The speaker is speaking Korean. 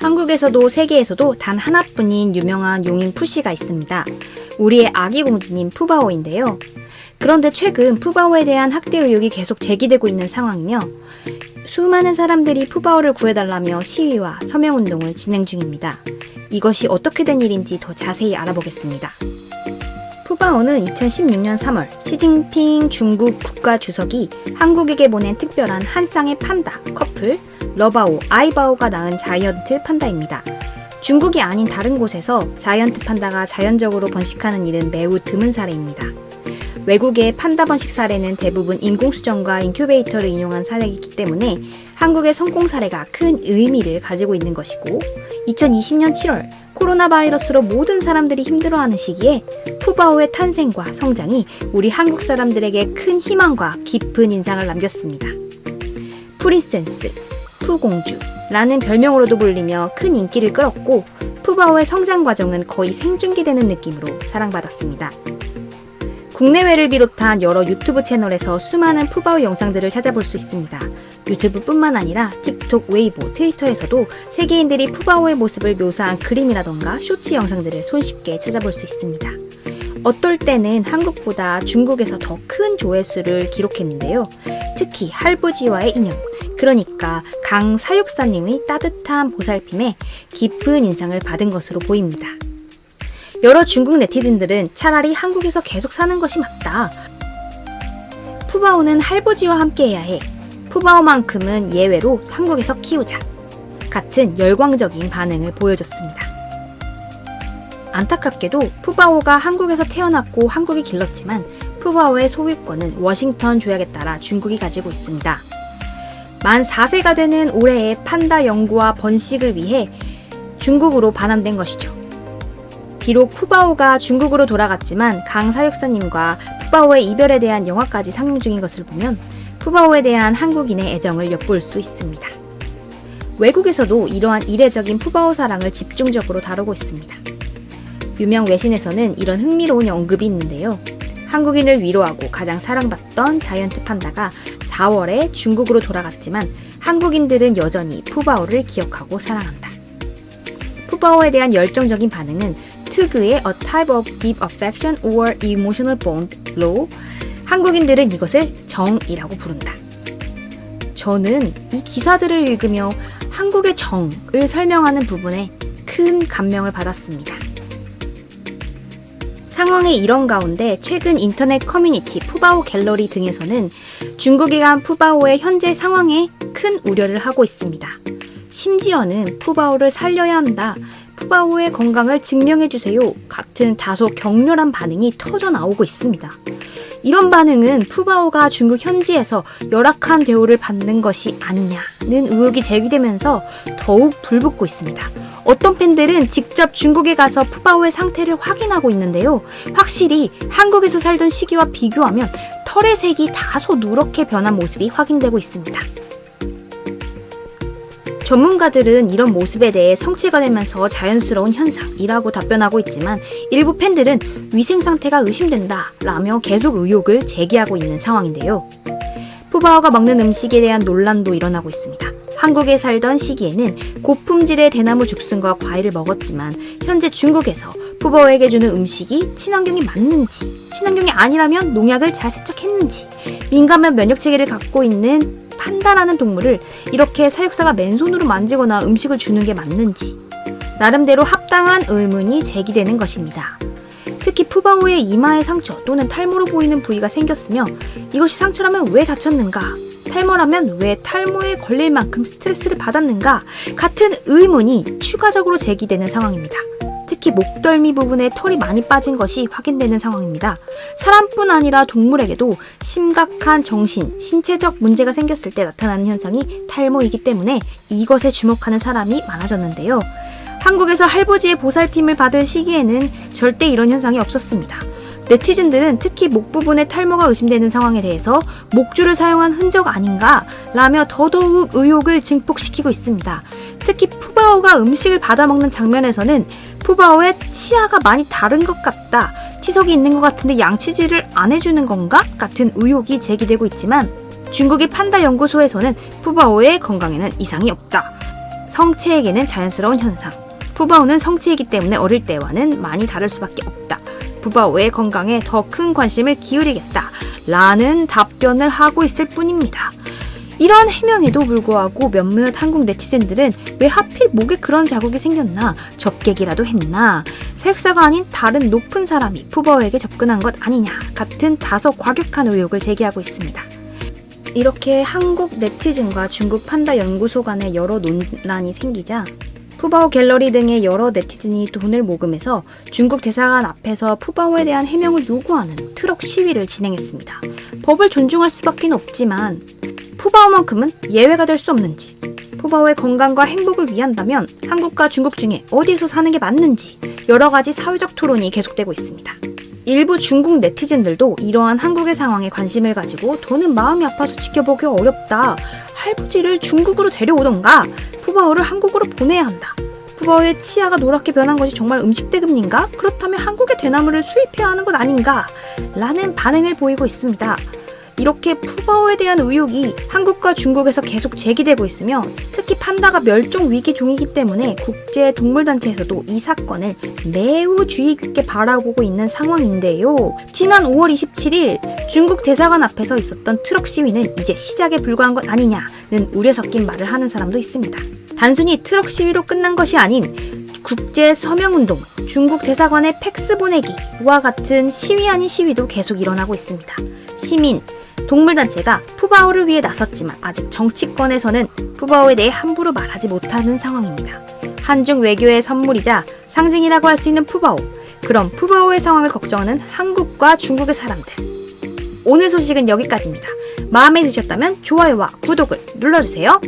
한국에서도 세계에서도 단 하나뿐인 유명한 용인 푸시가 있습니다. 우리의 아기 공주님 푸바오인데요. 그런데 최근 푸바오에 대한 학대 의혹이 계속 제기되고 있는 상황이며 수많은 사람들이 푸바오를 구해달라며 시위와 서명운동을 진행 중입니다. 이것이 어떻게 된 일인지 더 자세히 알아보겠습니다. 푸바오는 2016년 3월 시진핑 중국 국가주석이 한국에게 보낸 특별한 한 쌍의 판다 커플 러바오, 아이바오가 낳은 자이언트 판다입니다. 중국이 아닌 다른 곳에서 자이언트 판다가 자연적으로 번식하는 일은 매우 드문 사례입니다. 외국의 판다 번식 사례는 대부분 인공수정과 인큐베이터를 이용한 사례이기 때문에 한국의 성공 사례가 큰 의미를 가지고 있는 것이고 2020년 7월 코로나 바이러스로 모든 사람들이 힘들어하는 시기에 푸바오의 탄생과 성장이 우리 한국 사람들에게 큰 희망과 깊은 인상을 남겼습니다. 프린세스, 푸공주라는 별명으로도 불리며 큰 인기를 끌었고 푸바오의 성장 과정은 거의 생중계되는 느낌으로 사랑받았습니다. 국내외를 비롯한 여러 유튜브 채널에서 수많은 푸바오 영상들을 찾아볼 수 있습니다. 유튜브뿐만 아니라 틱톡, 웨이보, 트위터에서도 세계인들이 푸바오의 모습을 묘사한 그림이라던가 쇼츠 영상들을 손쉽게 찾아볼 수 있습니다. 어떨 때는 한국보다 중국에서 더 큰 조회수를 기록했는데요. 특히 할부지와의 인연, 그러니까 강 사육사님의 따뜻한 보살핌에 깊은 인상을 받은 것으로 보입니다. 여러 중국 네티즌들은 차라리 한국에서 계속 사는 것이 맞다. 푸바오는 할부지와 함께해야 해. 푸바오만큼은 예외로 한국에서 키우자. 같은 열광적인 반응을 보여줬습니다. 안타깝게도 푸바오가 한국에서 태어났고 한국이 길렀지만 푸바오의 소유권은 워싱턴 조약에 따라 중국이 가지고 있습니다. 만 4세가 되는 올해의 판다 연구와 번식을 위해 중국으로 반환된 것이죠. 비록 푸바오가 중국으로 돌아갔지만 강 사육사님과 푸바오의 이별에 대한 영화까지 상영 중인 것을 보면 푸바오에 대한 한국인의 애정을 엿볼 수 있습니다. 외국에서도 이러한 이례적인 푸바오 사랑을 집중적으로 다루고 있습니다. 유명 외신에서는 이런 흥미로운 언급이 있는데요. 한국인을 위로하고 가장 사랑받던 자이언트 판다가 4월에 중국으로 돌아갔지만 한국인들은 여전히 푸바오를 기억하고 사랑한다. 푸바오에 대한 열정적인 반응은 특유의 a type of deep affection or emotional bond로 한국인들은 이것을 정이라고 부른다. 저는 이 기사들을 읽으며 한국의 정을 설명하는 부분에 큰 감명을 받았습니다. 상황의 일원 가운데 최근 인터넷 커뮤니티 푸바오 갤러리 등에서는 중국이 간 푸바오의 현재 상황에 큰 우려를 하고 있습니다. 심지어는 푸바오를 살려야 한다. 푸바오의 건강을 증명해주세요. 같은 다소 격렬한 반응이 터져 나오고 있습니다. 이런 반응은 푸바오가 중국 현지에서 열악한 대우를 받는 것이 아니냐는 의혹이 제기되면서 더욱 불붙고 있습니다. 어떤 팬들은 직접 중국에 가서 푸바오의 상태를 확인하고 있는데요. 확실히 한국에서 살던 시기와 비교하면 털의 색이 다소 누렇게 변한 모습이 확인되고 있습니다. 전문가들은 이런 모습에 대해 성체가 되면서 자연스러운 현상이라고 답변하고 있지만 일부 팬들은 위생 상태가 의심된다 라며 계속 의혹을 제기하고 있는 상황인데요. 푸바오가 먹는 음식에 대한 논란도 일어나고 있습니다. 한국에 살던 시기에는 고품질의 대나무 죽순과 과일을 먹었지만 현재 중국에서 푸바오에게 주는 음식이 친환경이 맞는지, 친환경이 아니라면 농약을 잘 세척했는지, 민감한 면역 체계를 갖고 있는 판다라는 동물을 이렇게 사육사가 맨손으로 만지거나 음식을 주는 게 맞는지 나름대로 합당한 의문이 제기되는 것입니다. 특히 푸바오의 이마에 상처 또는 탈모로 보이는 부위가 생겼으며 이것이 상처라면 왜 다쳤는가? 탈모라면 왜 탈모에 걸릴 만큼 스트레스를 받았는가? 같은 의문이 추가적으로 제기되는 상황입니다. 특히 목덜미 부분에 털이 많이 빠진 것이 확인되는 상황입니다. 사람뿐 아니라 동물에게도 심각한 정신, 신체적 문제가 생겼을 때 나타나는 현상이 탈모이기 때문에 이것에 주목하는 사람이 많아졌는데요. 한국에서 할부지의 보살핌을 받을 시기에는 절대 이런 현상이 없었습니다. 네티즌들은 특히 목 부분에 탈모가 의심되는 상황에 대해서 목줄을 사용한 흔적 아닌가 라며 더더욱 의혹을 증폭시키고 있습니다. 특히 푸바오가 음식을 받아먹는 장면에서는 푸바오의 치아가 많이 다른 것 같다, 치석이 있는 것 같은데 양치질을 안 해주는 건가? 같은 의혹이 제기되고 있지만 중국의 판다 연구소에서는 푸바오의 건강에는 이상이 없다, 성체에게는 자연스러운 현상. 푸바오는 성체이기 때문에 어릴 때와는 많이 다를 수밖에 없다. 푸바오의 건강에 더 큰 관심을 기울이겠다. 라는 답변을 하고 있을 뿐입니다. 이런 해명에도 불구하고 몇몇 한국 네티즌들은 왜 하필 목에 그런 자국이 생겼나, 접객이라도 했나, 사육사가 아닌 다른 높은 사람이 푸바오에게 접근한 것 아니냐 같은 다소 과격한 의혹을 제기하고 있습니다. 이렇게 한국 네티즌과 중국 판다 연구소 간의 여러 논란이 생기자 푸바오 갤러리 등의 여러 네티즌이 돈을 모금해서 중국 대사관 앞에서 푸바오에 대한 해명을 요구하는 트럭 시위를 진행했습니다. 법을 존중할 수밖에 없지만 푸바오만큼은 예외가 될 수 없는지, 푸바오의 건강과 행복을 위한다면 한국과 중국 중에 어디에서 사는 게 맞는지 여러 가지 사회적 토론이 계속되고 있습니다. 일부 중국 네티즌들도 이러한 한국의 상황에 관심을 가지고 더는 마음이 아파서 지켜보기 어렵다. 할부지를 중국으로 데려오던가 푸바오를 한국으로 보내야 한다. 푸바오의 치아가 노랗게 변한 것이 정말 음식 때문인가? 그렇다면 한국의 대나무를 수입해야 하는 것 아닌가? 라는 반응을 보이고 있습니다. 이렇게 푸바오에 대한 의혹이 한국과 중국에서 계속 제기되고 있으며 특히 판다가 멸종 위기 종이기 때문에 국제동물단체에서도 이 사건을 매우 주의 깊게 바라보고 있는 상황인데요. 지난 5월 27일 중국 대사관 앞에서 있었던 트럭 시위는 이제 시작에 불과한 것 아니냐는 우려 섞인 말을 하는 사람도 있습니다. 단순히 트럭 시위로 끝난 것이 아닌 국제 서명운동, 중국 대사관에 팩스 보내기와 같은 시위 아닌 시위도 계속 일어나고 있습니다. 시민, 동물단체가 푸바오를 위해 나섰지만 아직 정치권에서는 푸바오에 대해 함부로 말하지 못하는 상황입니다. 한중 외교의 선물이자 상징이라고 할 수 있는 푸바오. 그럼 푸바오의 상황을 걱정하는 한국과 중국의 사람들. 오늘 소식은 여기까지입니다. 마음에 드셨다면 좋아요와 구독을 눌러주세요.